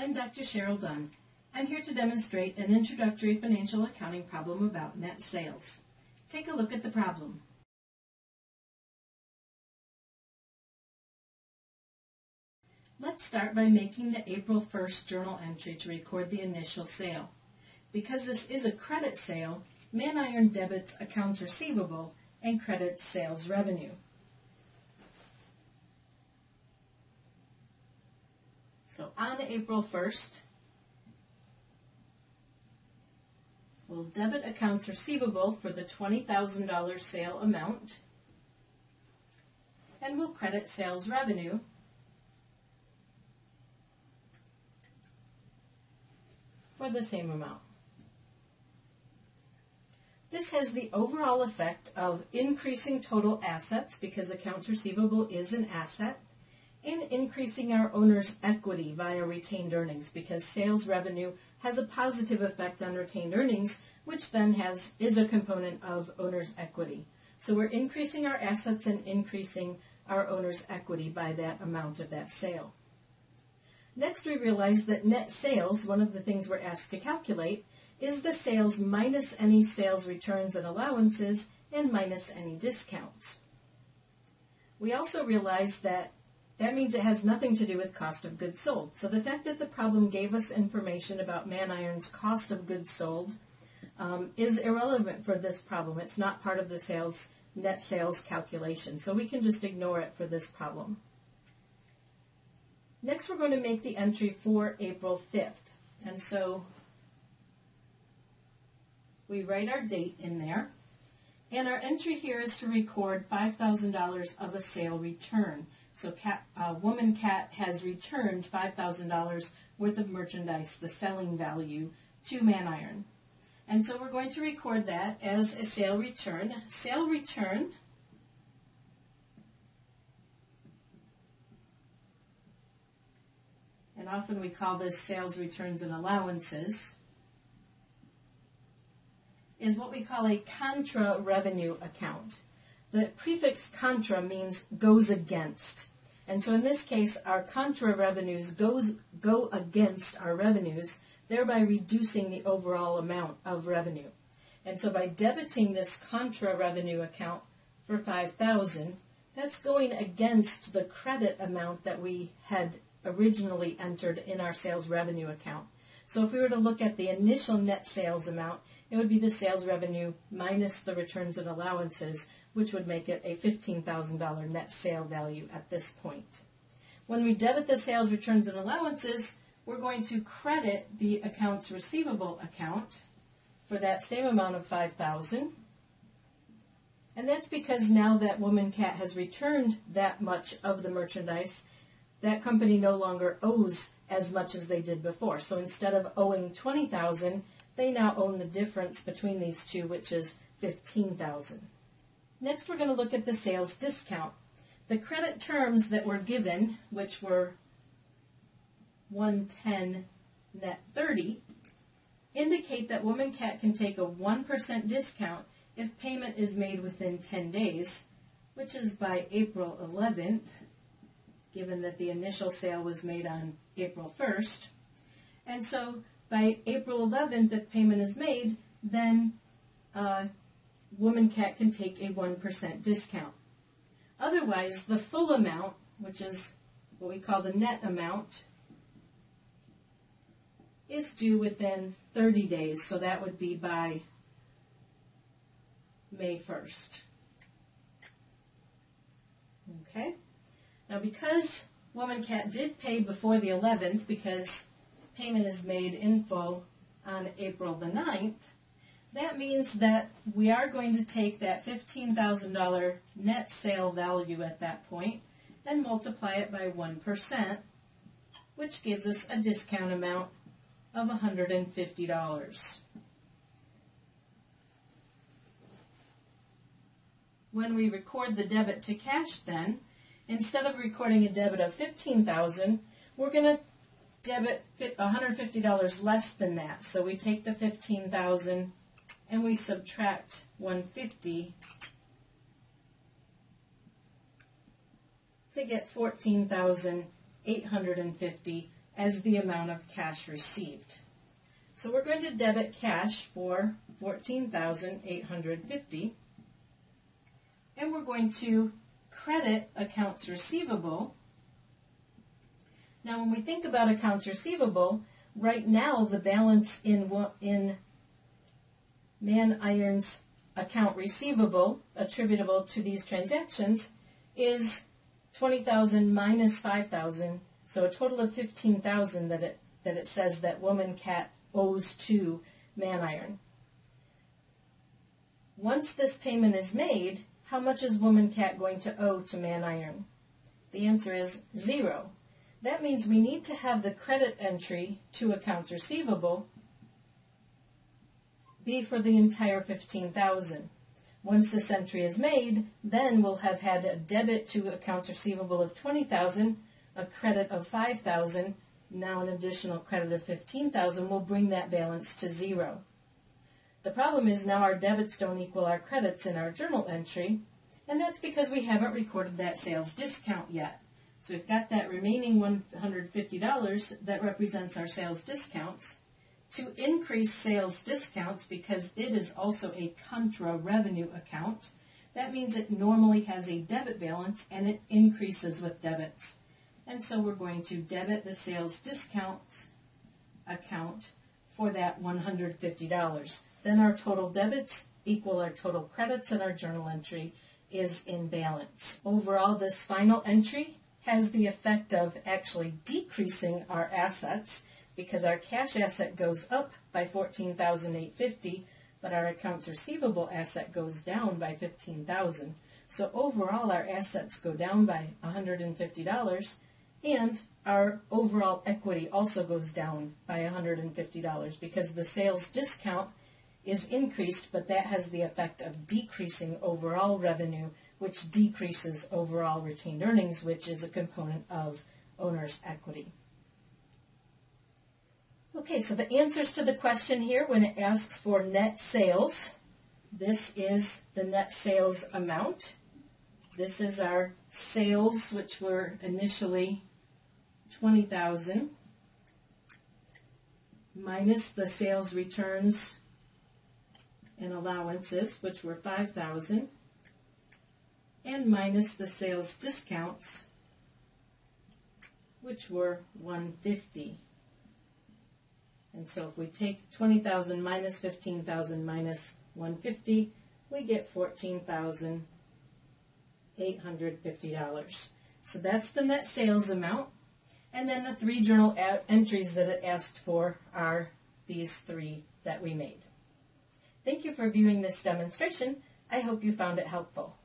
I'm Dr. Cheryl Dunn. I'm here to demonstrate an introductory financial accounting problem about net sales. Take a look at the problem. Let's start by making the April 1st journal entry to record the initial sale. Because this is a credit sale, ManIron debits accounts receivable and credits sales revenue. So on April 1st, we'll debit accounts receivable for the $20,000 sale amount, and we'll credit sales revenue for the same amount. This has the overall effect of increasing total assets because accounts receivable is an asset, and increasing our owner's equity via retained earnings because sales revenue has a positive effect on retained earnings, which then is a component of owner's equity. So we're increasing our assets and increasing our owner's equity by that amount of that sale. Next, we realize that net sales, one of the things we're asked to calculate, is the sales minus any sales returns and allowances and minus any discounts. We also realize that means it has nothing to do with cost of goods sold. So the fact that the problem gave us information about ManIron's cost of goods sold is irrelevant for this problem. It's not part of the net sales calculation, so we can just ignore it for this problem. Next, we're going to make the entry for April 5th. And so we write our date in there. And our entry here is to record $5,000 of a sale return. So Woman Cat has returned $5,000 worth of merchandise, the selling value, to ManIron. And so we're going to record that as a sale return. Sale return and often we call this sales returns and allowances, is what we call a contra revenue account. The prefix contra means goes against. And so in this case, our contra revenues go against our revenues, thereby reducing the overall amount of revenue. And so by debiting this contra revenue account for $5,000, that's going against the credit amount that we had originally entered in our sales revenue account. So if we were to look at the initial net sales amount, it would be the sales revenue minus the returns and allowances, which would make it a $15,000 net sale value at this point. When we debit the sales returns and allowances, we're going to credit the accounts receivable account for that same amount of $5,000. And that's because now that Woman Cat has returned that much of the merchandise, that company no longer owes as much as they did before. So instead of owing $20,000, they now own the difference between these two, which is $15,000. Next, we're going to look at the sales discount. The credit terms that were given, which were 110 net 30, indicate that Woman Cat can take a 1% discount if payment is made within 10 days, which is by April 11th, given that the initial sale was made on April 1st. And so by April 11th, if payment is made, then Woman Cat can take a 1% discount. Otherwise, the full amount, which is what we call the net amount, is due within 30 days. So that would be by May 1st. Okay? Now, because Woman Cat did pay before the 11th, because payment is made in full on April the 9th, that means that we are going to take that $15,000 net sale value at that point and multiply it by 1%, which gives us a discount amount of $150. When we record the debit to cash then, instead of recording a debit of $15,000, we're going to debit $150 less than that. So we take the $15,000 and we subtract $150 to get $14,850 as the amount of cash received. So we're going to debit cash for $14,850, and we're going to credit accounts receivable. Now when we think about accounts receivable, right now the balance in ManIron's account receivable attributable to these transactions is $20,000 minus $5,000, so a total of $15,000 that it says that Woman Cat owes to ManIron. Once this payment is made, how much is Woman Cat going to owe to ManIron? The answer is 0. That means we need to have the credit entry to accounts receivable be for the entire $15,000. Once this entry is made, then we'll have had a debit to accounts receivable of $20,000, a credit of $5,000, now an additional credit of $15,000 will bring that balance to 0. The problem is now our debits don't equal our credits in our journal entry, and that's because we haven't recorded that sales discount yet. So we've got that remaining $150 that represents our sales discounts. To increase sales discounts, because it is also a contra revenue account, that means it normally has a debit balance and it increases with debits. And so we're going to debit the sales discounts account for that $150. Then our total debits equal our total credits, and our journal entry is in balance. Overall, this final entry has the effect of actually decreasing our assets, because our cash asset goes up by $14,850, but our accounts receivable asset goes down by $15,000. So overall, our assets go down by $150, and our overall equity also goes down by $150 because the sales discount is increased, but that has the effect of decreasing overall revenue, which decreases overall retained earnings, which is a component of owner's equity. Okay, so the answers to the question here when it asks for net sales, this is the net sales amount. This is our sales, which were initially $20,000, minus the sales returns and allowances, which were $5,000, and minus the sales discounts, which were $150. And so if we take $20,000 minus $15,000 minus $150, we get $14,850. So that's the net sales amount. And then the 3 journal entries that it asked for are these 3 that we made. Thank you for viewing this demonstration. I hope you found it helpful.